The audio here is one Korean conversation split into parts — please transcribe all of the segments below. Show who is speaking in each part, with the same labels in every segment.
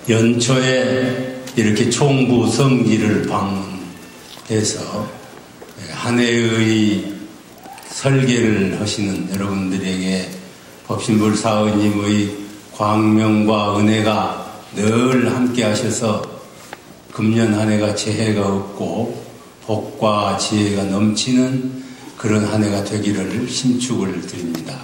Speaker 1: 연초에 이렇게 총부 성지를 방문해서 한 해의 설계를 하시는 여러분들에게 법신불 사의님의 광명과 은혜가 늘 함께 하셔서 금년 한 해가 재해가 없고 복과 지혜가 넘치는 그런 한 해가 되기를 신축을 드립니다.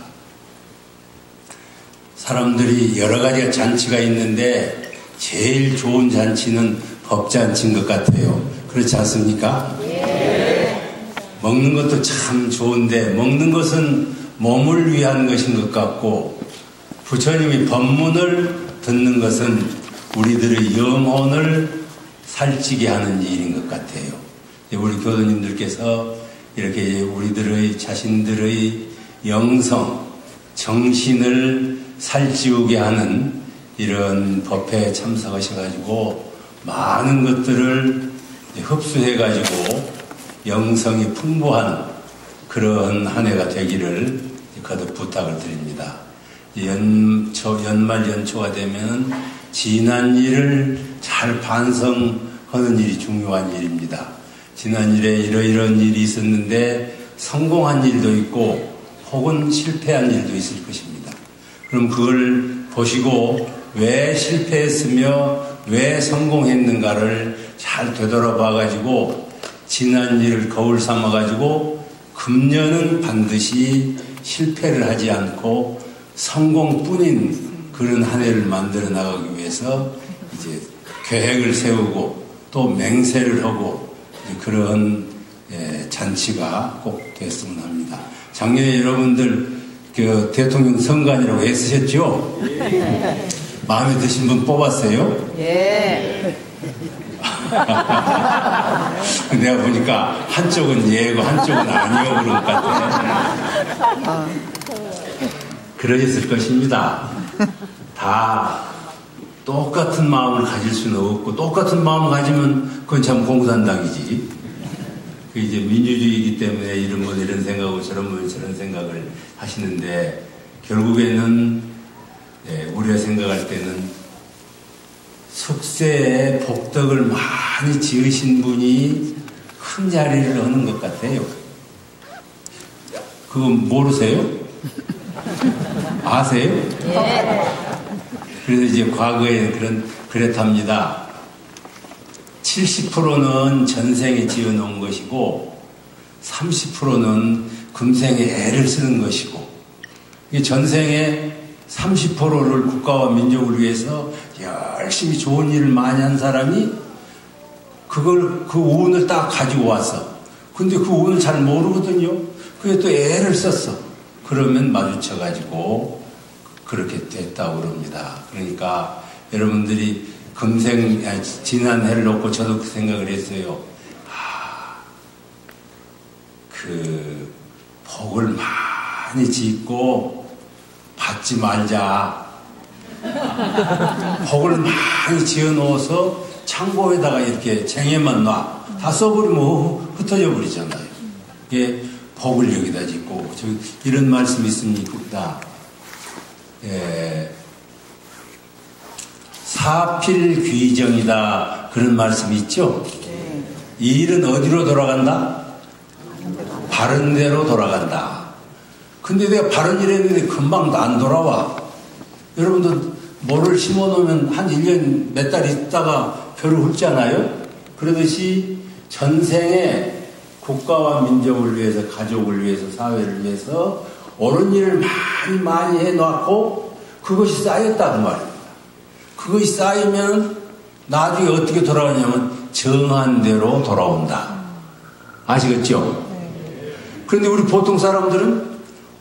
Speaker 1: 사람들이 여러 가지 잔치가 있는데 제일 좋은 잔치는 법잔치인 것 같아요. 그렇지 않습니까? 먹는 것도 참 좋은데 먹는 것은 몸을 위한 것인 것 같고 부처님이 법문을 듣는 것은 우리들의 영혼을 살찌게 하는 일인 것 같아요. 우리 교도님들께서 이렇게 우리들의 자신들의 영성, 정신을 살찌우게 하는 이런 법회에 참석하셔가지고 많은 것들을 흡수해가지고 영성이 풍부한 그런 한 해가 되기를 거듭 부탁을 드립니다. 연말 연초가 되면 지난 일을 잘 반성하는 일이 중요한 일입니다. 지난 일에 이러이러한 일이 있었는데 성공한 일도 있고 혹은 실패한 일도 있을 것입니다. 그럼 그걸 보시고 왜 실패했으며 왜 성공했는가를 잘 되돌아봐가지고 지난 일을 거울 삼아가지고 금년은 반드시 실패를 하지 않고 성공뿐인 그런 한 해를 만들어 나가기 위해서 이제 계획을 세우고 또 맹세를 하고 그런 잔치가 꼭 됐으면 합니다. 작년에 여러분들 그 대통령 선관이라고 애쓰셨죠? 마음에 드신 분 뽑았어요?
Speaker 2: 예.
Speaker 1: 내가 보니까 한쪽은 예고 한쪽은 아니요 그런 것 같아. 그러셨을 것입니다. 다 똑같은 마음을 가질 수는 없고 똑같은 마음을 가지면 그건 참 공산당이지. 그 이제 민주주의이기 때문에 이런 분 이런 생각하고 저런 분 저런 생각을 하시는데 결국에는 우리가 생각할 때는 숙세에 복덕을 많이 지으신 분이 큰 자리를 하는 것 같아요. 그거 모르세요? 아세요?
Speaker 2: 예.
Speaker 1: 그래서 이제 과거에 그랬답니다. 70%는 전생에 지어놓은 것이고 30%는 금생에 애를 쓰는 것이고 전생에 30%를 국가와 민족을 위해서 열심히 좋은 일을 많이 한 사람이 그 운을 딱 가지고 왔어. 근데 그 운을 잘 모르거든요. 그게 또 애를 썼어. 그러면 마주쳐가지고 그렇게 됐다고 그럽니다. 그러니까 여러분들이 지난 해를 놓고 저도 그 생각을 했어요. 그 복을 많이 짓고 받지 말자. 복을 많이 지어 놓아서 창고에다가 이렇게 쟁여만 놔. 다 써버리면 흩어져 버리잖아요. 이게 복을 여기다 짓고 이런 말씀이 있습니다. 사필귀정이다 그런 말씀이 있죠. 이 일은 어디로 돌아간다? 바른 데로 돌아간다. 근데 내가 바른 일 했는데 금방 안 돌아와. 여러분도 뭐를 심어놓으면 한 1년 몇 달 있다가 벼를 훑잖아요. 그러듯이 전생에 국가와 민족을 위해서 가족을 위해서 사회를 위해서 옳은 일을 많이 해놓고 그것이 쌓였다 그 말입니다. 그것이 쌓이면 나중에 어떻게 돌아가냐면 정한 대로 돌아온다. 아시겠죠? 그런데 우리 보통 사람들은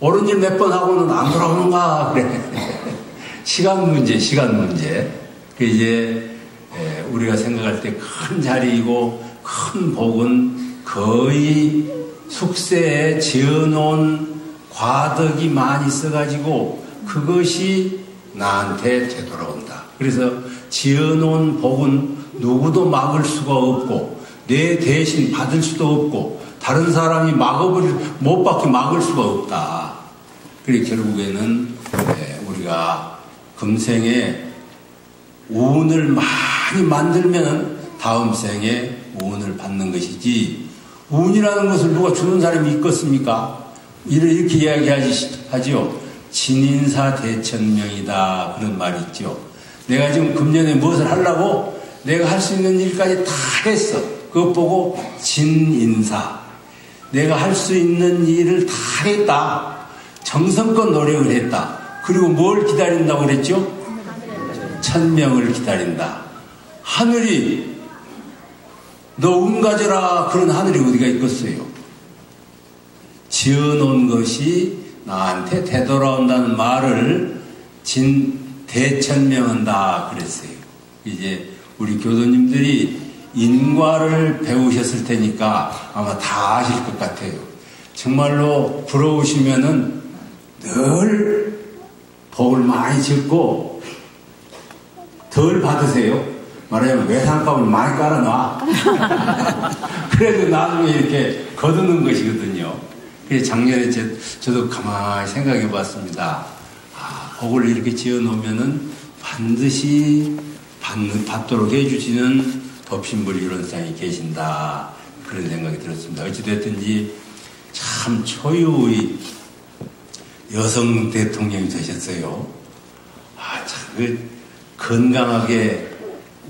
Speaker 1: 옳은 일 몇 번 하고는 안 돌아오는가 그래. 시간 문제. 그 이제 우리가 생각할 때 큰 자리이고 큰 복은 거의 숙세에 지어놓은 과덕이 많이 있어가지고 그것이 나한테 되돌아온다. 그래서 지어놓은 복은 누구도 막을 수가 없고 내 대신 받을 수도 없고 다른 사람이 못 받게 막을 수가 없다. 그래 결국에는 우리가 금생에 운을 많이 만들면 다음 생에 운을 받는 것이지, 운이라는 것을 누가 주는 사람이 있겠습니까? 이렇게 이야기하지요. 진인사 대천명이다, 그런 말이 있죠. 내가 지금 금년에 무엇을 하려고 내가 할 수 있는 일까지 다 했어. 그것 보고 진인사, 내가 할 수 있는 일을 다 했다. 정성껏 노력을 했다. 그리고 뭘 기다린다고 그랬죠? 천명을 기다린다. 하늘이 너 운 가져라, 그런 하늘이 어디가 있겠어요? 지어놓은 것이 나한테 되돌아온다는 말을 대천명한다 그랬어요. 이제 우리 교도님들이 인과를 배우셨을 테니까 아마 다 아실 것 같아요. 정말로 부러우시면은 늘 복을 많이 짓고 덜 받으세요. 말하자면 외상값을 많이 깔아놔. 그래도 나중에 이렇게 거두는 것이거든요. 그래서 작년에 저도 가만히 생각해 봤습니다. 복을 이렇게 지어 놓으면은 반드시 받도록 해주시는 법신불 유론상이 계신다, 그런 생각이 들었습니다. 어찌됐든지 참 초유의 여성 대통령이 되셨어요. 참 건강하게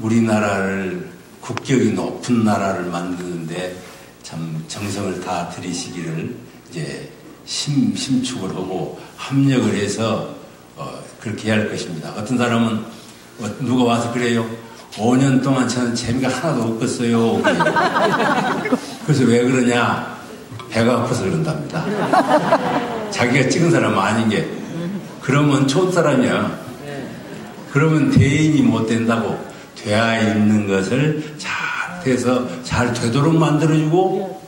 Speaker 1: 우리나라를, 국격이 높은 나라를 만드는데 참 정성을 다 들이시기를 이제 심축을 하고 합력을 해서 그렇게 해야 할 것입니다. 어떤 사람은 누가 와서 그래요. 5년 동안 저는 재미가 하나도 없겠어요. 그래서 왜 그러냐? 배가 아파서 그런답니다. 자기가 찍은 사람은 아닌 게. 그러면 좋은 사람이야. 그러면 대인이 못 된다고. 돼야 있는 것을 잘 해서 잘 되도록 만들어주고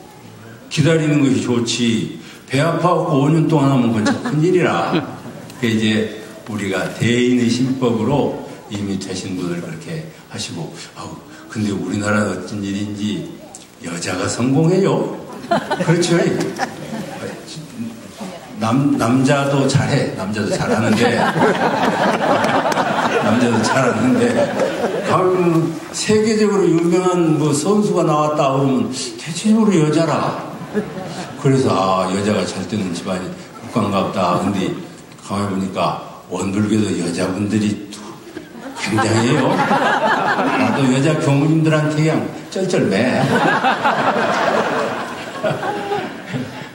Speaker 1: 기다리는 것이 좋지. 배 아파갖고 5년 동안 하면 그건 참 큰일이라. 이제 우리가 대인의 신법으로 이미 되신 분을 그렇게 하시고, 근데 우리나라는 어떤 일인지 여자가 성공해요. 그렇죠. 남자도 잘해. 남자도 잘하는데 가면 세계적으로 유명한 뭐 선수가 나왔다 그러면 대체적으로 여자라. 그래서 여자가 잘 되는 집안이 국가인갑다. 근데 가만히 보니까 원불교도 여자분들이 굉장해요. 나도 여자 교무님들한테 그냥 쩔쩔매.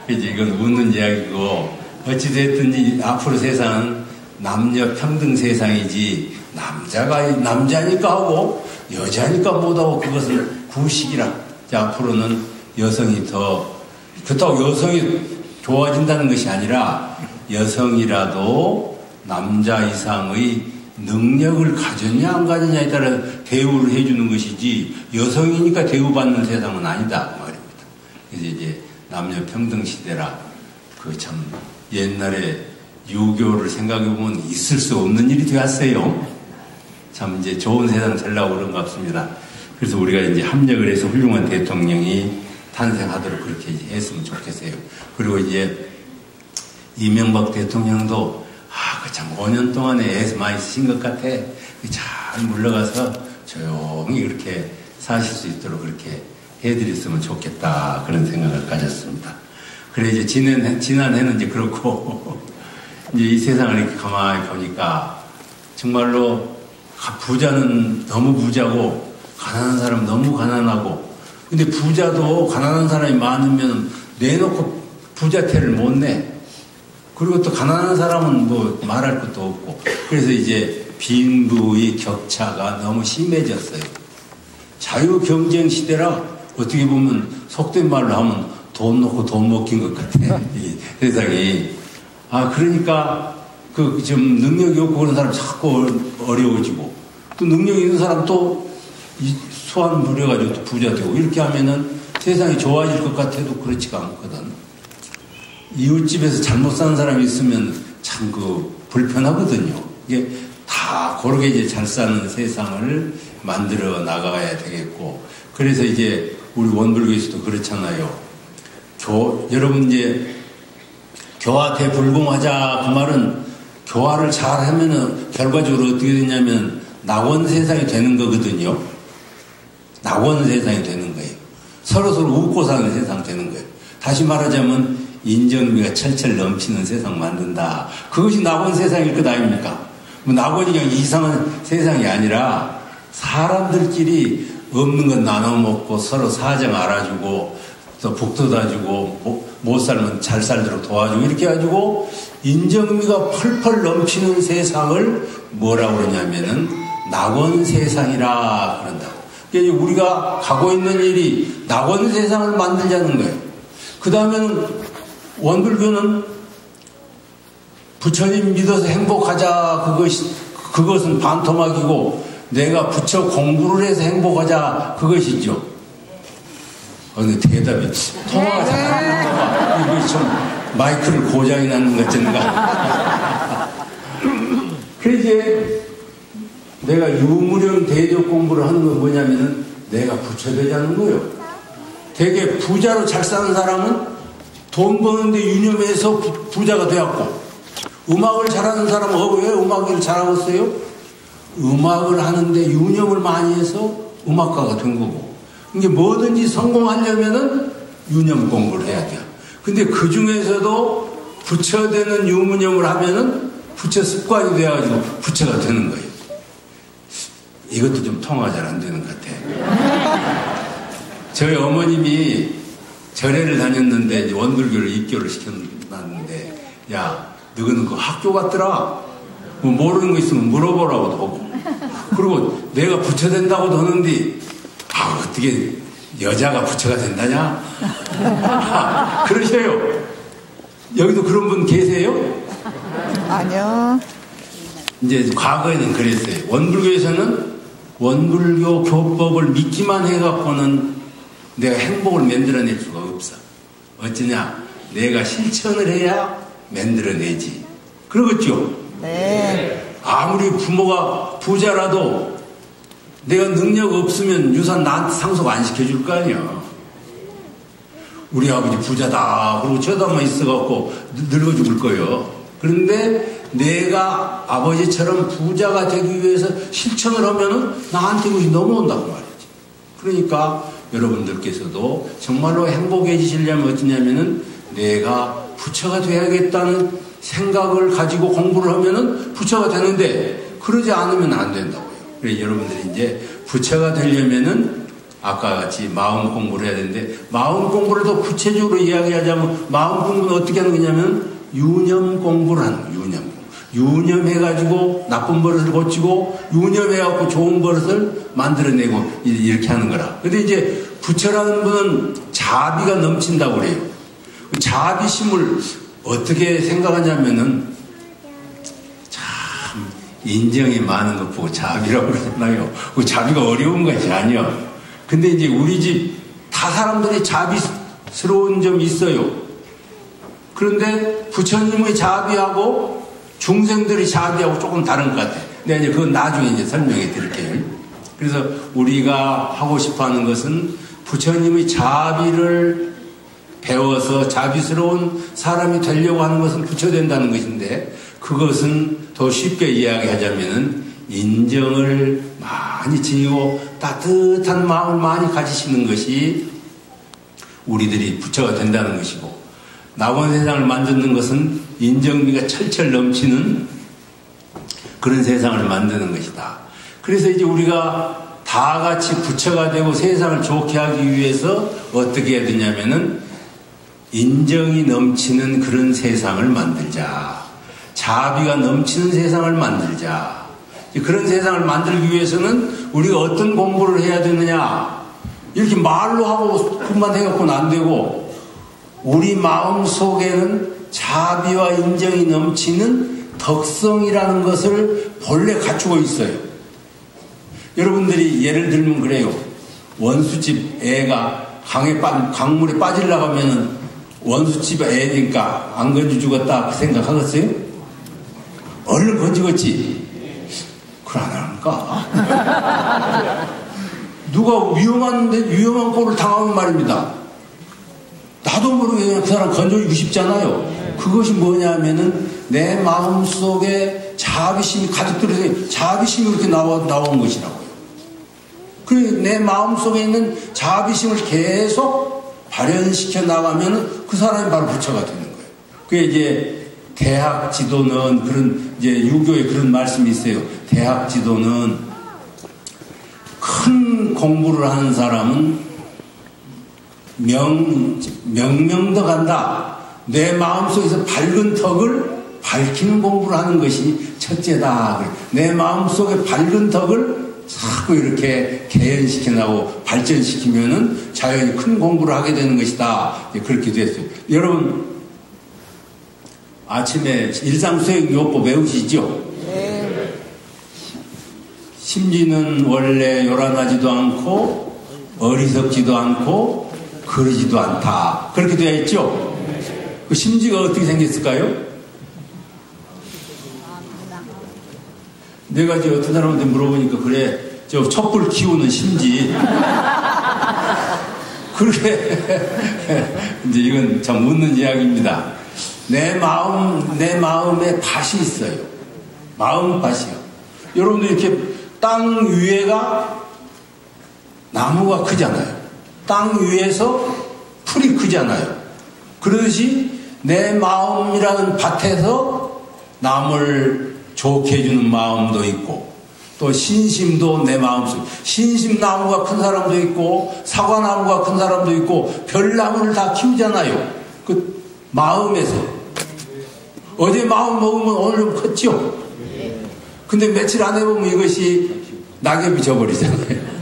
Speaker 1: 이제 이건 웃는 이야기고, 어찌됐든지 앞으로 세상은 남녀 평등 세상이지, 남자니까 하고 여자니까 못하고 그것을 구식이라. 앞으로는 여성이 그렇다고 여성이 좋아진다는 것이 아니라 여성이라도 남자 이상의 능력을 가졌냐 안 가졌냐에 따라 대우를 해주는 것이지, 여성이니까 대우받는 세상은 아니다 그 말입니다. 그래서 이제 남녀 평등 시대라. 참 옛날에 유교를 생각해보면 있을 수 없는 일이 되었어요. 참 이제 좋은 세상 되려고 그런 것 같습니다. 그래서 우리가 이제 합력을 해서 훌륭한 대통령이 탄생하도록 그렇게 했으면 좋겠어요. 그리고 이제 이명박 대통령도 참 5년 동안에 애서 많이 쓰신 것 같아. 잘 물러가서 조용히 그렇게 사실 수 있도록 그렇게 해드렸으면 좋겠다, 그런 생각을 가졌습니다. 그래 이제 지난해는 이제 그렇고 이제 이 세상을 이렇게 가만히 보니까 정말로 부자는 너무 부자고 가난한 사람은 너무 가난하고, 근데 부자도 가난한 사람이 많으면 내놓고 부자태를 못 내. 그리고 또 가난한 사람은 뭐 말할 것도 없고, 그래서 이제 빈부의 격차가 너무 심해졌어요. 자유경쟁 시대라 어떻게 보면 속된 말로 하면 돈 놓고 돈 먹긴 것 같아, 이 세상이. 그러니까 좀 능력이 없고 그런 사람 자꾸 어려워지고, 또 능력이 있는 사람 또 소환 부려가지고 또 부자 되고, 이렇게 하면은 세상이 좋아질 것 같아도 그렇지가 않거든. 이웃집에서 잘못 사는 사람이 있으면 참 불편하거든요. 이게 다 고르게 이제 잘 사는 세상을 만들어 나가야 되겠고, 그래서 이제 우리 원불교에서도 그렇잖아요. 여러분 이제 교화 대불공하자, 그 말은 교화를 잘 하면은 결과적으로 어떻게 되냐면 낙원 세상이 되는 거거든요. 낙원 세상이 되는 거예요. 서로서로 웃고 사는 세상 되는 거예요. 다시 말하자면 인정미가 철철 넘치는 세상 만든다. 그것이 낙원 세상일 것 아닙니까? 뭐 낙원이 그냥 이상한 세상이 아니라 사람들끼리 없는 건 나눠 먹고 서로 사정 알아주고 또 북돋아주고 못 살면 잘 살도록 도와주고 이렇게 해가지고 인정미가 펄펄 넘치는 세상을 뭐라고 그러냐면은 낙원 세상이라 그런다. 그러니까 우리가 가고 있는 일이 낙원 세상을 만들자는 거예요. 그 다음에는 원불교는 부처님 믿어서 행복하자 그것은 반토막이고 내가 부처 공부를 해서 행복하자 그것이죠. 근데 대답이 통화가 잘 안 나와. 이거 좀 마이크를 고장이 나는 것 같은가. 그래서 이제 내가 유무령 대적 공부를 하는 건 뭐냐면은 내가 부처 되자는 거예요. 되게 부자로 잘 사는 사람은 돈 버는데 유념해서 부자가 되었고, 음악을 잘하는 사람은 왜 음악을 잘하고 있어요? 음악을 하는데 유념을 많이 해서 음악가가 된 거고, 이게 뭐든지 성공하려면은 유념 공부를 해야 돼요. 근데 그 중에서도 부처되는 유무념을 하면은 부처 습관이 돼가지고 부처가 되는 거예요. 이것도 좀 통화가 잘 안 되는 것 같아요. 저희 어머님이 절에를 다녔는데 원불교를 입교를 시켜놨는데, 야, 너는 그 학교 갔더라. 뭐 모르는 거 있으면 물어보라고도 하고. 그리고 내가 부처 된다고도 하는데, 어떻게 여자가 부처가 된다냐? 그러셔요. 여기도 그런 분 계세요?
Speaker 2: 아니요.
Speaker 1: 이제 과거에는 그랬어요. 원불교에서는 원불교 교법을 믿기만 해갖고는 내가 행복을 만들어낼 수가 없어. 어쩌냐? 내가 실천을 해야 만들어내지. 그러겠죠?
Speaker 2: 네.
Speaker 1: 아무리 부모가 부자라도 내가 능력 없으면 유산 나한테 상속 안 시켜줄 거 아니야. 우리 아버지 부자다. 그리고 쳐다만 있어갖고 늙어 죽을 거예요. 그런데 내가 아버지처럼 부자가 되기 위해서 실천을 하면은 나한테 그것이 넘어온다고 말이지. 그러니까 여러분들께서도 정말로 행복해지시려면 어떠냐면은 내가 부처가 돼야겠다는 생각을 가지고 공부를 하면은 부처가 되는데, 그러지 않으면 안 된다고요. 그래서 여러분들이 이제 부처가 되려면은 아까 같이 마음 공부를 해야 되는데, 마음 공부를 더 구체적으로 이야기하자면 마음 공부는 어떻게 하는 거냐면 유념 공부를 하는 거예요. 유념 공부. 유념해가지고 나쁜 버릇을 고치고 유념해갖고 좋은 버릇을 만들어내고 이렇게 하는 거라. 근데 이제 부처라는 분은 자비가 넘친다고 그래요. 그 자비심을 어떻게 생각하냐면은 참 인정이 많은 것 보고 자비라고 그러잖아요. 그 자비가 어려운 것이 아니야. 근데 이제 우리 집 다 사람들이 자비스러운 점이 있어요. 그런데 부처님의 자비하고 중생들의 자비하고 조금 다른 것 같아요. 근데 이제 그건 나중에 이제 설명해 드릴게요. 그래서 우리가 하고 싶어 하는 것은 부처님의 자비를 배워서 자비스러운 사람이 되려고 하는 것은 부처된다는 것인데, 그것은 더 쉽게 이야기하자면은 인정을 많이 지니고 따뜻한 마음을 많이 가지시는 것이 우리들이 부처가 된다는 것이고, 낙원 세상을 만드는 것은 인정미가 철철 넘치는 그런 세상을 만드는 것이다. 그래서 이제 우리가 다 같이 부처가 되고 세상을 좋게 하기 위해서 어떻게 해야 되냐면은 인정이 넘치는 그런 세상을 만들자. 자비가 넘치는 세상을 만들자. 그런 세상을 만들기 위해서는 우리가 어떤 공부를 해야 되느냐. 이렇게 말로 하고 그만 해갖고는 안 되고, 우리 마음 속에는 자비와 인정이 넘치는 덕성이라는 것을 본래 갖추고 있어요. 여러분들이 예를 들면 그래요. 원수집 애가 강물에 빠지려고 하면은 원수집 애니까 안 건져 죽었다 생각하겠어요? 얼른 건지겠지. 그걸 안 할까? 누가 위험한 꼴을 당하면 말입니다. 나도 모르게 그냥 그 사람 건져주고 싶잖아요. 그것이 뭐냐면은 내 마음 속에 자비심이 가득 들어서 자비심이 이렇게 나온 것이라고요. 내 마음 속에 있는 자비심을 계속 발현시켜 나가면 그 사람이 바로 부처가 되는 거예요. 그게 이제 대학 지도는 그런 이제 유교에 그런 말씀이 있어요. 대학 지도는 큰 공부를 하는 사람은 명명덕한다. 내 마음속에서 밝은 덕을 밝히는 공부를 하는 것이 첫째다. 내 마음속에 밝은 덕을 자꾸 이렇게 개연시켜나고 발전시키면은 자연히 큰 공부를 하게 되는 것이다. 그렇게 됐어요. 여러분 아침에 일상수행요법 외우시죠? 네. 심지는 원래 요란하지도 않고 어리석지도 않고 그러지도 않다. 그렇게 되어 있죠? 그 심지가 어떻게 생겼을까요? 내가 이제 어떤 사람한테 물어보니까 그래, 저 촛불 키우는 심지. 그렇게 이제 이건 참 웃는 이야기입니다. 내 마음에 밭이 있어요. 마음밭이요. 여러분들 이렇게 땅 위에가 나무가 크잖아요. 땅 위에서 풀이 크잖아요. 그러듯이 내 마음이라는 밭에서 남을 좋게 해주는 마음도 있고 또 신심도 내 마음속 신심나무가 큰 사람도 있고 사과나무가 큰 사람도 있고 별나무를 다 키우잖아요. 그 마음에서 어제 마음 먹으면 오늘 좀 컸죠. 근데 며칠 안 해보면 이것이 낙엽이 져버리잖아요.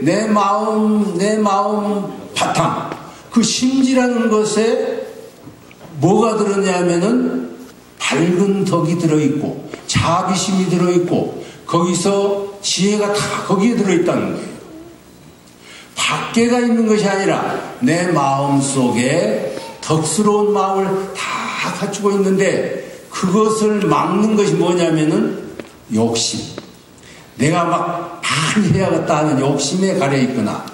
Speaker 1: 내 마음 바탕 그 심지라는 것에 뭐가 들었냐면은 밝은 덕이 들어있고 자비심이 들어있고 거기서 지혜가 다 거기에 들어있다는 거예요. 밖에가 있는 것이 아니라 내 마음 속에 덕스러운 마음을 다 갖추고 있는데 그것을 막는 것이 뭐냐면은 욕심. 내가 막 많이 해야겠다 하는 욕심에 가려있거나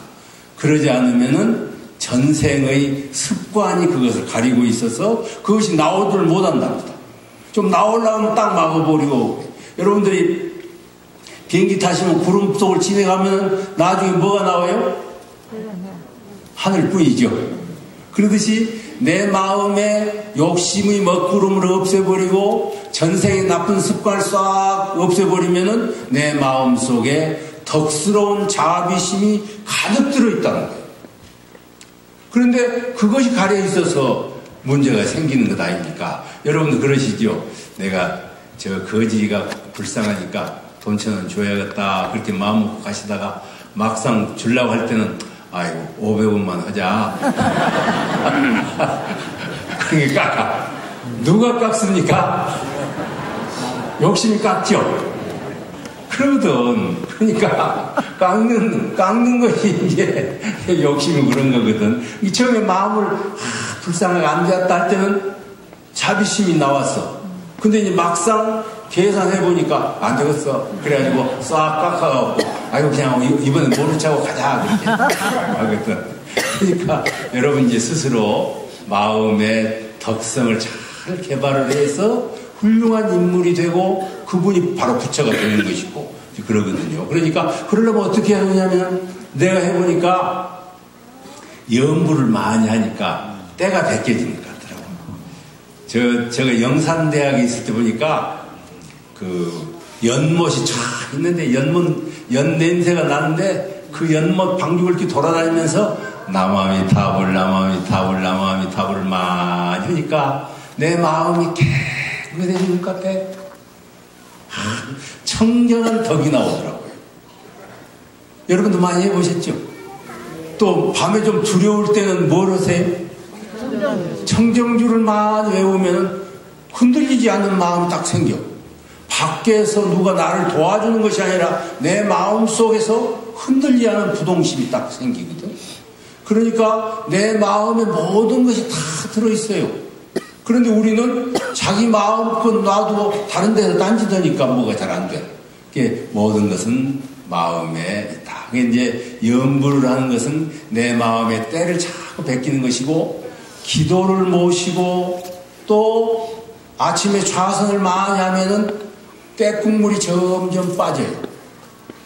Speaker 1: 그러지 않으면은 전생의 습관이 그것을 가리고 있어서 그것이 나오지를 못한답니다. 좀 나오려면 딱 막아버리고 여러분들이 비행기 타시면 구름 속을 지나가면 나중에 뭐가 나와요? 하늘뿐이죠. 그러듯이 내 마음에 욕심의 먹구름을 없애버리고 전생의 나쁜 습관을 싹 없애버리면은 내 마음 속에 덕스러운 자비심이 가득 들어있다는 거예요. 그런데 그것이 가려 있어서 문제가 생기는 것 아닙니까? 여러분도 그러시죠? 내가 저 거지가 불쌍하니까 돈 1,000원 줘야겠다 그렇게 마음 먹고 가시다가 막상 주려고 할 때는 아이고 500원만 하자. 그러니까 누가 깎습니까? 욕심이 깎죠. 그러거든. 그러니까 깎는 것이 이제 욕심이 그런 거거든. 이 처음에 마음을 불쌍하게 안 되었다 할 때는 자비심이 나왔어. 근데 이제 막상 계산해 보니까 안 되겠어. 그래가지고 싹 깎아갖고 아이고 그냥 이번엔 모른 척하고 가자 그렇게 하거든. 그러니까 여러분 이제 스스로 마음의 덕성을 잘 개발을 해서 훌륭한 인물이 되고 그분이 바로 부처가 되는 것이고 그러거든요. 그러니까 그러려면 어떻게 하느냐면 내가 해보니까 연구를 많이 하니까 때가 벗겨지는 것 같더라고요. 제가 영산대학에 있을 때 보니까 그 연못이 쫙 있는데 연 냄새가 나는데 그 연못 방죽을 이렇게 돌아다니면서 나마미타불 나마미타불을 많이 하니까 내 마음이 깨끗해지는 것 같아. 청정한 덕이 나오더라고요. 여러분도 많이 해보셨죠? 또 밤에 좀 두려울 때는 뭘 하세요? 청정주를 많이 외우면 흔들리지 않는 마음이 딱 생겨. 밖에서 누가 나를 도와주는 것이 아니라 내 마음 속에서 흔들리지 않는 부동심이 딱 생기거든. 그러니까 내 마음에 모든 것이 다 들어있어요. 그런데 우리는 자기 마음껏 놔두고 다른 데서 딴짓하니까 뭐가 잘 안 돼. 모든 것은 마음에 있다. 이제 연구를 하는 것은 내 마음의 때를 자꾸 베끼는 것이고 기도를 모시고 또 아침에 좌선을 많이 하면은 때국물이 점점 빠져요.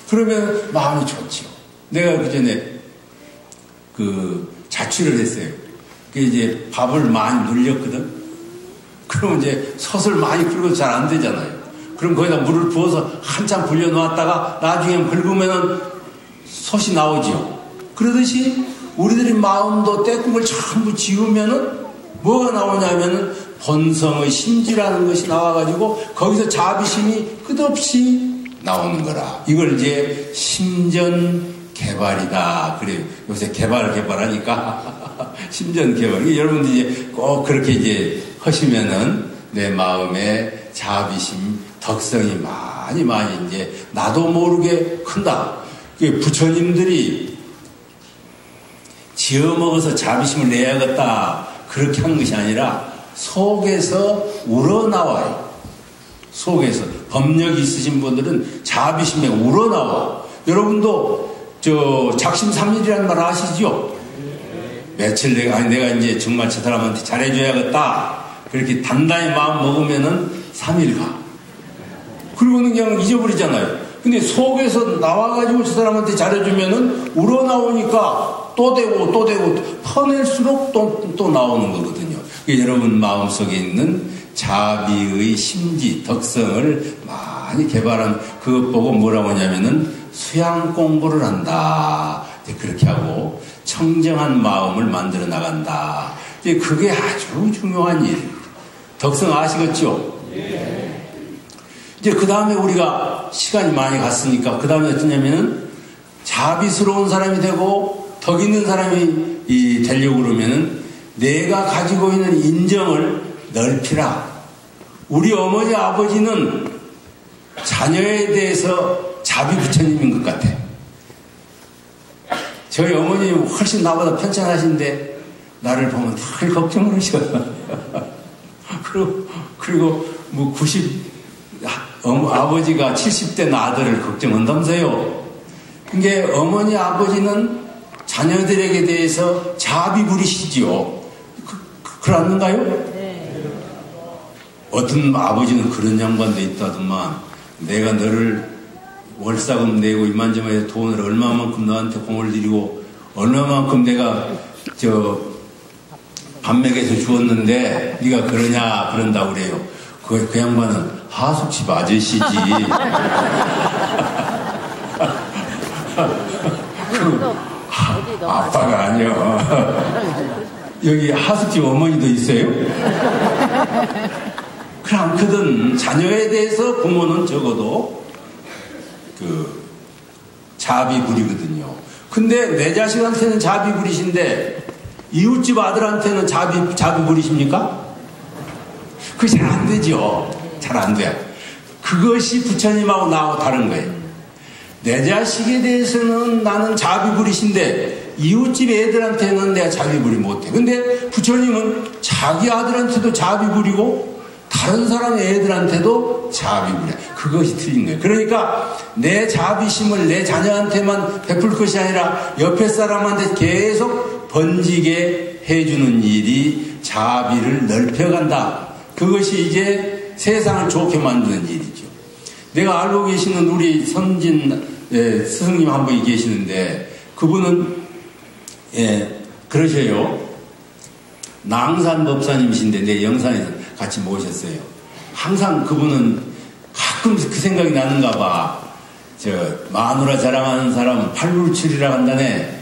Speaker 1: 그러면 마음이 좋지요. 내가 그 전에 자취를 했어요. 그 이제 밥을 많이 눌렸거든. 그러면 이제 솥을 많이 끓여도 잘 안 되잖아요. 그럼 거기다 물을 부어서 한참 불려놓았다가 나중에 긁으면은 솥이 나오지요. 그러듯이 우리들의 마음도 때국을 전부 지우면은 뭐가 나오냐면은 본성의 심지라는 것이 나와가지고 거기서 자비심이 끝없이 나오는 거라. 이걸 이제 심전 개발이다. 그래요. 요새 개발하니까 심전 개발. 여러분들 이제 꼭 그렇게 이제 하시면은 내 마음에 자비심, 덕성이 많이 이제 나도 모르게 큰다. 부처님들이 지어먹어서 자비심을 내야겠다. 그렇게 한 것이 아니라 속에서 우러나와요. 속에서. 법력이 있으신 분들은 자비심에 우러나와. 여러분도 작심삼일이라는 말 아시죠? 며칠 내가 이제 정말 저 사람한테 잘해줘야겠다. 그렇게 단단히 마음 먹으면은 3일 가. 그리고는 그냥 잊어버리잖아요. 근데 속에서 나와가지고 저 사람한테 잘해주면은 우러나오니까 또 되고 퍼낼수록 또 나오는 거거든요. 여러분 마음속에 있는 자비의 심지, 덕성을 많이 개발한 그것 보고 뭐라고 하냐면은 수양 공부를 한다. 그렇게 하고 청정한 마음을 만들어 나간다. 그게 아주 중요한 일입니다. 덕성 아시겠죠? 이제 그 다음에 우리가 시간이 많이 갔으니까 그 다음에 어떠냐면은 자비스러운 사람이 되고 덕 있는 사람이 되려고 그러면은 내가 가지고 있는 인정을 넓히라. 우리 어머니 아버지는 자녀에 대해서 자비 부처님인 것 같아. 저희 어머니 훨씬 나보다 편찮으신데 나를 보면 늘 걱정을 하셔. 그리고 뭐 아버지가 70대 아들을 걱정한다면서요. 그게 어머니 아버지는 자녀들에게 대해서 자비 부리시지요. 그렇는가요? 네. 어떤 아버지는 그런 양반도 있다더만 내가 너를 월사금 내고 이만저만 돈을 얼마만큼 너한테 공을 들이고 얼마만큼 내가 밥 먹여서 주었는데 네가 그런다 그래요. 그 양반은 하숙집 아저씨지. 아빠가 아니요. 여기 하숙집 어머니도 있어요? 그래 않거든. 자녀에 대해서 부모는 적어도 자비 부리거든요. 근데 내 자식한테는 자비 부리신데 이웃집 아들한테는 자비 부리십니까? 그게 잘 안 되죠. 잘 안 돼요. 그것이 부처님하고 나하고 다른 거예요. 내 자식에 대해서는 나는 자비 부리신데 이웃집 애들한테는 내가 자비 부리 못해. 근데 부처님은 자기 아들한테도 자비 부리고 다른 사람의 애들한테도 자비 부려. 그것이 틀린 거예요. 그러니까 내 자비심을 내 자녀한테만 베풀 것이 아니라 옆에 사람한테 계속 번지게 해주는 일이 자비를 넓혀간다. 그것이 이제 세상을 좋게 만드는 일이죠. 내가 알고 계시는 우리 선진 스승님 한 분이 계시는데 그분은 그러셔요. 낭산 법사님이신데 내 영산에서 같이 모셨어요. 항상 그분은 가끔 그 생각이 나는가 봐. 마누라 자랑하는 사람은 팔불출이라고 한다네.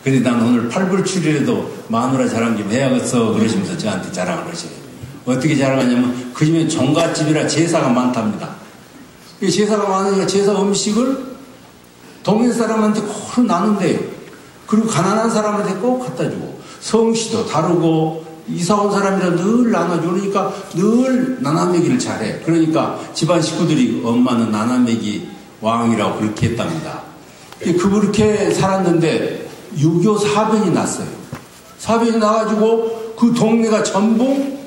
Speaker 1: 근데 난 오늘 팔불출이라도 마누라 자랑 좀 해야겠어 그러시면서 저한테 자랑을 하셔요. 어떻게 자랑하냐면 그 집에 종갓집이라 제사가 많답니다. 제사가 많으니까 제사 음식을 동네 사람한테 꼭 나눈대요. 그리고 가난한 사람한테 꼭 갖다 주고 성씨도 다르고 이사 온 사람이라 늘 나눠주고 그러니까 늘 나눠먹이를 잘해. 그러니까 집안 식구들이 엄마는 나눠먹이 왕이라고 그렇게 했답니다. 그렇게 살았는데 유교 사변이 났어요. 사변이 나가지고 그 동네가 전부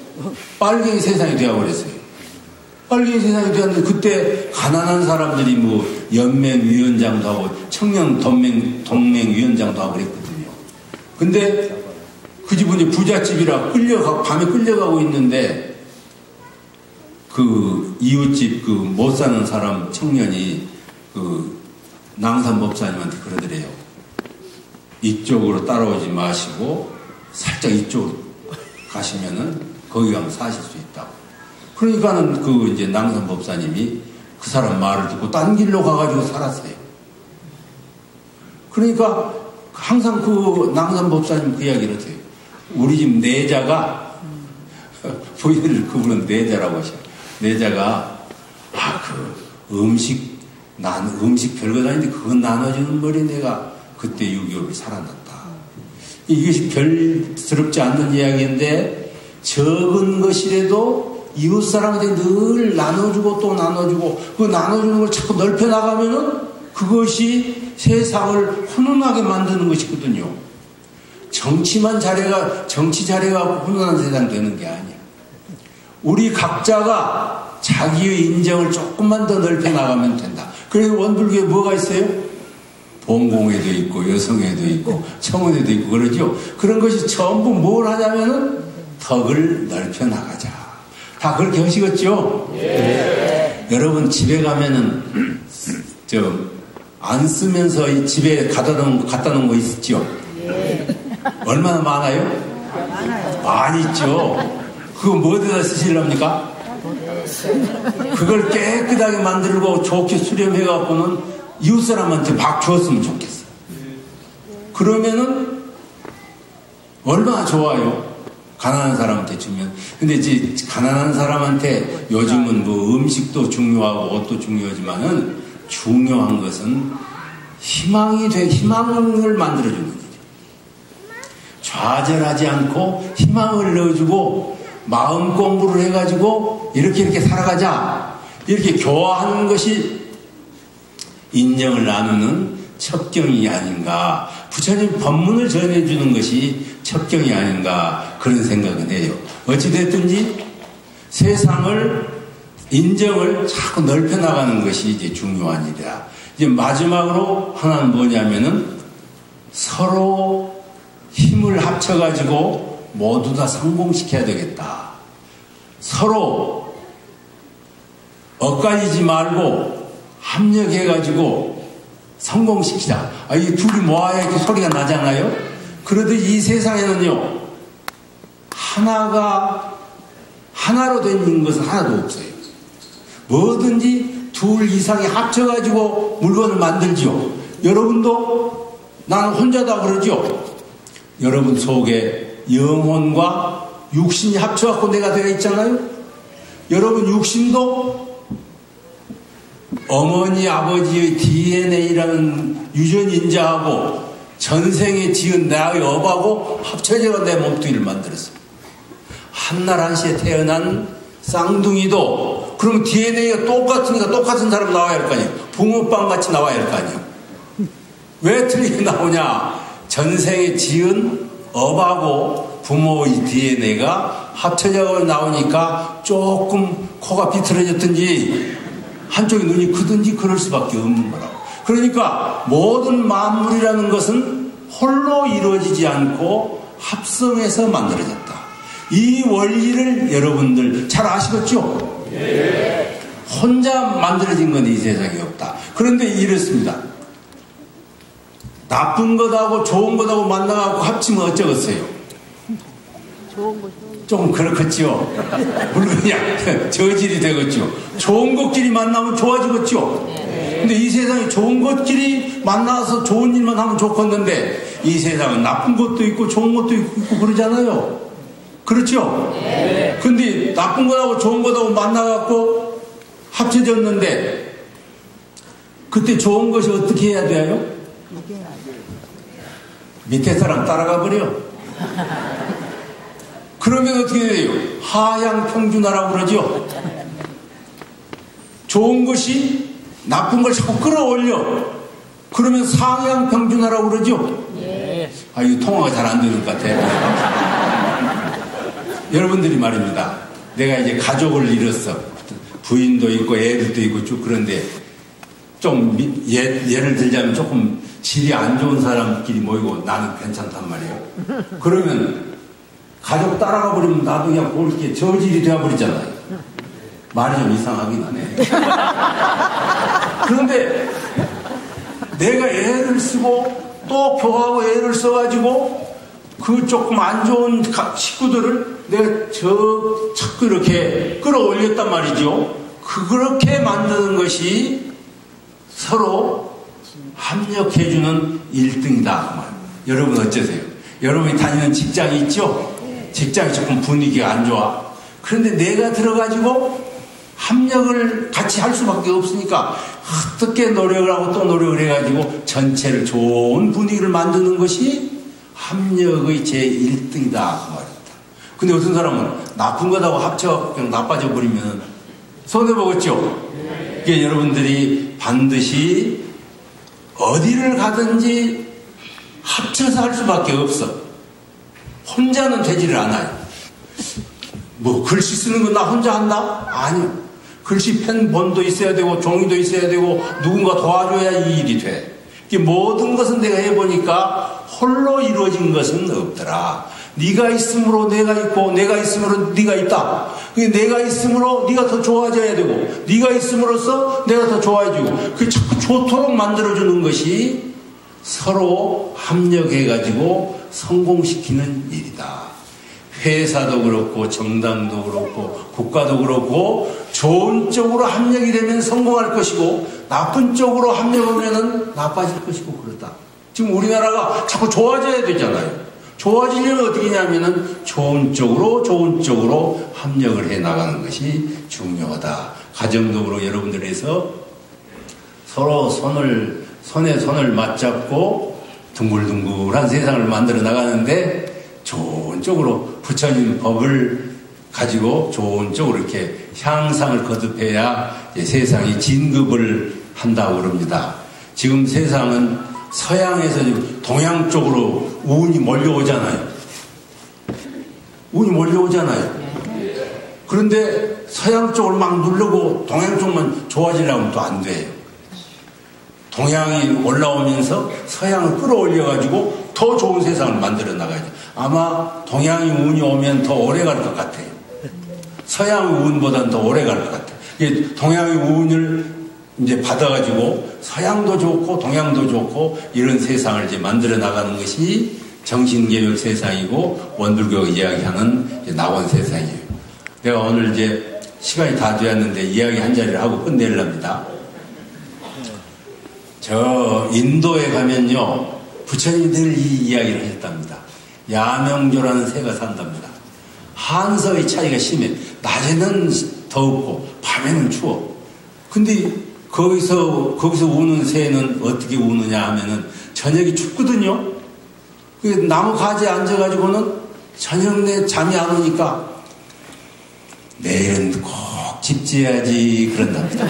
Speaker 1: 빨갱이 세상이 되어버렸어요. 빨갱이 세상이 되었는데 그때 가난한 사람들이 뭐 연맹위원장도 하고 청년 동맹위원장도 하고 그랬거든요. 근데 그 집은 부잣집이라 밤에 끌려가고 있는데 그 이웃집 그 못 사는 사람 청년이 그 낭산 법사님한테 그러더래요. 이쪽으로 따라오지 마시고 살짝 이쪽으로 가시면은 거기 가면 사실 수 있다고. 그러니까는 그 이제 낭산 법사님이 그 사람 말을 듣고 딴 길로 가가지고 살았어요. 그러니까 항상 그 낭산 법사님 그 이야기를 해요. 우리 집 내자가 부인을 그분은 내자라고 하셔. 내자가 난 음식 별것 아닌데 그건 나눠주는 머리 내가 그때 6.25를 살아났다. 이것이 별스럽지 않는 이야기인데 적은 것이라도 이웃 사람한테 늘 나눠주고 또 나눠주고 그 나눠주는 걸 자꾸 넓혀 나가면은 그것이 세상을 훈훈하게 만드는 것이거든요. 정치 잘해가 훈훈한 세상 되는 게 아니야. 우리 각자가 자기의 인정을 조금만 더 넓혀 나가면 된다. 그래서 원불교에 뭐가 있어요? 본공에도 있고 여성에도 있고 청원에도 있고 그러죠. 그런 것이 전부 뭘 하냐면은 덕을 넓혀 나가자. 다 그렇게 하시겠죠? 예. 여러분 집에 가면은 안 쓰면서 이 집에 갖다 놓은 거 있죠? 예. 얼마나 많아요? 많이 있죠. 그거 뭐에다 쓰시렵니까? 그걸 깨끗하게 만들고 좋게 수렴해갖고는 이웃 사람한테 막 주었으면 좋겠어. 그러면은 얼마나 좋아요. 가난한 사람한테 주면. 근데 이제 가난한 사람한테 요즘은 뭐 음식도 중요하고 옷도 중요하지만은 중요한 것은 희망을 만들어주는 거죠. 좌절하지 않고 희망을 넣어주고 마음 공부를 해가지고 이렇게 살아가자. 이렇게 교화하는 것이 인정을 나누는 첩경이 아닌가. 부처님 법문을 전해주는 것이 첩경이 아닌가. 그런 생각은 해요. 어찌됐든지 세상을 인정을 자꾸 넓혀 나가는 것이 이제 중요한 일이다. 이제 마지막으로 하나는 뭐냐면은 서로 힘을 합쳐가지고 모두 다 성공시켜야 되겠다. 서로 엇갈리지 말고 합력해가지고 성공시키자. 이 둘이 모아야 이렇게 소리가 나잖아요. 그러듯이 이 세상에는요, 하나로 된 것은 하나도 없어요. 뭐든지 둘 이상이 합쳐가지고 물건을 만들죠. 여러분도 나는 혼자다 그러죠. 여러분 속에 영혼과 육신이 합쳐갖고 내가 되어 있잖아요. 여러분 육신도 어머니 아버지의 DNA라는 유전인자하고 전생에 지은 나의 업하고 합쳐져 내 몸뚱이를 만들었습니다. 한날 한시에 태어난 쌍둥이도 그럼 DNA가 똑같으니까 똑같은 사람 나와야 할 거 아니에요. 붕어빵 같이 나와야 할 거 아니에요. 왜 틀리게 나오냐? 전생에 지은 업하고 부모의 DNA가 합쳐져 나오니까 조금 코가 비틀어졌든지 한쪽이 눈이 크든지 그럴 수밖에 없는 거라고. 그러니까 모든 만물이라는 것은 홀로 이루어지지 않고 합성해서 만들어졌다. 이 원리를 여러분들 잘 아시겠죠? 네. 혼자 만들어진 건 이 세상에 없다. 그런데 이렇습니다. 나쁜 것하고 좋은 것하고 만나갖고 합치면 어쩌겠어요? 좀 그렇겠죠. 물건이 저질이 되겠죠. 좋은 것끼리 만나면 좋아지겠죠. 근데 이 세상에 좋은 것끼리 만나서 좋은 일만 하면 좋겠는데 이 세상은 나쁜 것도 있고 좋은 것도 있고 그러잖아요. 그렇죠? 근데 나쁜 것하고 좋은 것하고 만나갖고 합쳐졌는데 그때 좋은 것이 어떻게 해야 돼요? 밑에 사람 따라가 버려. 그러면 어떻게 돼요? 하향평준화라고 그러죠. 좋은 것이 나쁜 걸 자꾸 끌어올려. 그러면 상향평준화라고 그러죠. 이거 통화가 잘 안 되는 것 같아요. 여러분들이 말입니다. 내가 이제 가족을 잃었어. 부인도 있고 애들도 있고 쭉 그런데 좀 예를 들자면 조금 질이 안 좋은 사람끼리 모이고 나는 괜찮단 말이에요. 그러면 가족 따라가 버리면 나도 그냥 이렇게 저질이 되어버리잖아요. 말이 좀 이상하긴 하네. 그런데 내가 애를 쓰고 또 교하고 애를 써가지고 그 조금 안 좋은 식구들을 내가 자꾸 이렇게 끌어올렸단 말이죠. 그렇게 만드는 것이 서로 합력해주는 1등이다. 여러분 어쩌세요? 여러분이 다니는 직장이 있죠? 직장이 조금 분위기가 안 좋아. 그런데 내가 들어가지고 합력을 같이 할 수밖에 없으니까 어떻게 노력을 하고 또 노력을 해가지고 전체를 좋은 분위기를 만드는 것이 합력의 제1등이다. 그 말입니다. 근데 어떤 사람은 나쁜 것하고 합쳐 그냥 나빠져 버리면 손해보겠죠? 그러니까 여러분들이 반드시 어디를 가든지 합쳐서 할 수밖에 없어. 혼자는 되지를 않아요. 뭐 글씨 쓰는 건 나 혼자 한다? 아니요. 글씨 펜 본도 있어야 되고 종이도 있어야 되고 누군가 도와줘야 이 일이 돼. 모든 것은 내가 해보니까 홀로 이루어진 것은 없더라. 네가 있으므로 내가 있고 내가 있으므로 네가 있다. 내가 있으므로 네가 더 좋아져야 되고 네가 있음으로써 내가 더 좋아지고 그 자꾸 좋도록 만들어주는 것이 서로 합력해가지고 성공시키는 일이다. 회사도 그렇고 정당도 그렇고 국가도 그렇고 좋은 쪽으로 합력이 되면 성공할 것이고 나쁜 쪽으로 합력하면 나빠질 것이고 그렇다. 지금 우리나라가 자꾸 좋아져야 되잖아요. 좋아지려면 어떻게 하냐면은 좋은 쪽으로 합력을 해 나가는 것이 중요하다. 가정적으로 여러분들에서 서로 손에 손을 맞잡고 둥글둥글한 세상을 만들어 나가는데 좋은 쪽으로 부처님 법을 가지고 좋은 쪽으로 이렇게 향상을 거듭해야 세상이 진급을 한다고 그럽니다. 지금 세상은 서양에서 동양 쪽으로 운이 몰려오잖아요. 그런데 서양 쪽을 막 누르고 동양 쪽만 좋아지려면 또 안 돼요. 동양이 올라오면서 서양을 끌어올려가지고 더 좋은 세상을 만들어 나가야죠. 아마 동양이 운이 오면 더 오래 갈 것 같아요. 서양의 운보다는 더 오래 갈 것 같아요. 동양의 운을 이제 받아가지고 서양도 좋고 동양도 좋고 이런 세상을 이제 만들어 나가는 것이 정신개혁 세상이고 원불교가 이야기하는 낙원 세상이에요. 내가 오늘 이제 시간이 다 되었는데 이야기 한 자리를 하고 끝내려합니다. 저 인도에 가면요 부처님이 늘 이 이야기를 하셨답니다. 야명조라는 새가 산답니다. 한서의 차이가 심해. 낮에는 덥고 밤에는 추워. 근데 거기서 우는 새는 어떻게 우느냐 하면은 저녁이 춥거든요. 나무 가지에 앉아가지고는 저녁 내 잠이 안 오니까 내일은 꼭 집 지어야지 그런답니다.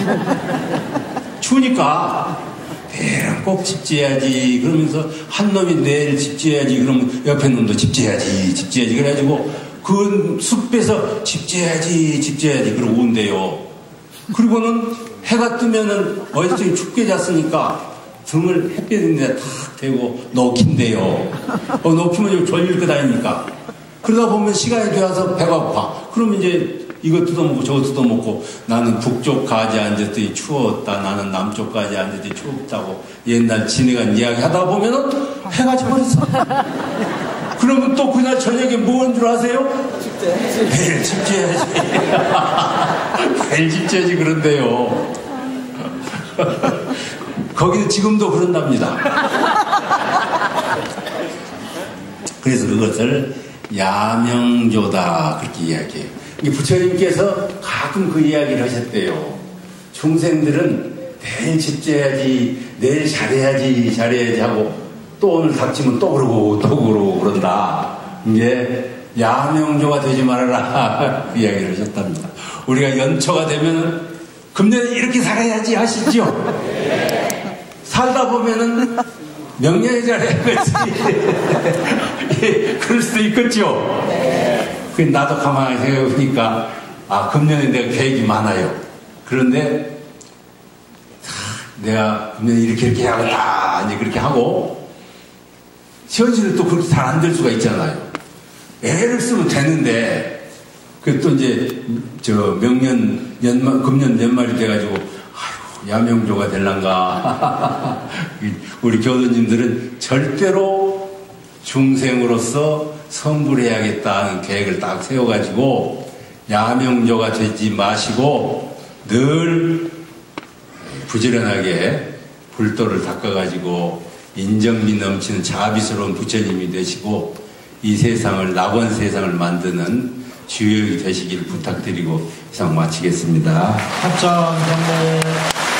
Speaker 1: 추우니까 내일은 꼭 집 지어야지 그러면서 한 놈이 내일 집 지어야지 그러면 옆에 놈도 집 지어야지 그래가지고 그 숲에서 집 지어야지 그러고 운대요. 그리고는 해가 뜨면은 어제 춥게 잤으니까 등을 햇볕인데 탁 대고 녹힌대요. 녹히면 졸릴 거 다니니까. 그러다 보면 시간이 되어서 배가 고파. 그러면 이제 이거 뜯어먹고 저거 뜯어먹고 나는 북쪽 가지에 앉았더니 추웠다. 나는 남쪽 가지에 앉았더니 춥다고 옛날 지내간 이야기 하다 보면은 해가 져버렸어. 그러면 또 그날 저녁에 뭐한 줄 아세요? 매일 집 지어야지. 매일 집 지어야지 그런데요. 거기는 지금도 그런답니다. 그래서 그것을 야명조다 그렇게 이야기해요. 부처님께서 가끔 그 이야기를 하셨대요. 중생들은 내일 집 지어야지, 내일 잘해야지 하고 또 오늘 닥치면 또 그러고 그런다. 이게 야명조가 되지 말아라 그 이야기를 하셨답니다. 우리가 연초가 되면은 금년에 이렇게 살아야지 하시죠. 살다 보면은 명년에 잘해야지. 그럴 수도 있겠죠. 나도 가만히 생각해보니까 금년에 내가 계획이 많아요. 그런데 내가 금년에 이렇게 해야겠다 이제 그렇게 하고 현실은 또 그렇게 잘 안 될 수가 있잖아요. 애를 쓰면 되는데 그 또 이제 금년 연말이 돼가지고 아이고 야명조가 될란가. 우리 교도님들은 절대로 중생으로서 성불해야겠다는 계획을 딱 세워가지고 야명조가 되지 마시고 늘 부지런하게 불도를 닦아가지고 인정미 넘치는 자비스러운 부처님이 되시고 이 세상을 낙원 세상을 만드는 주역이 되시길 부탁드리고 이상 마치겠습니다.
Speaker 3: 합장 경례.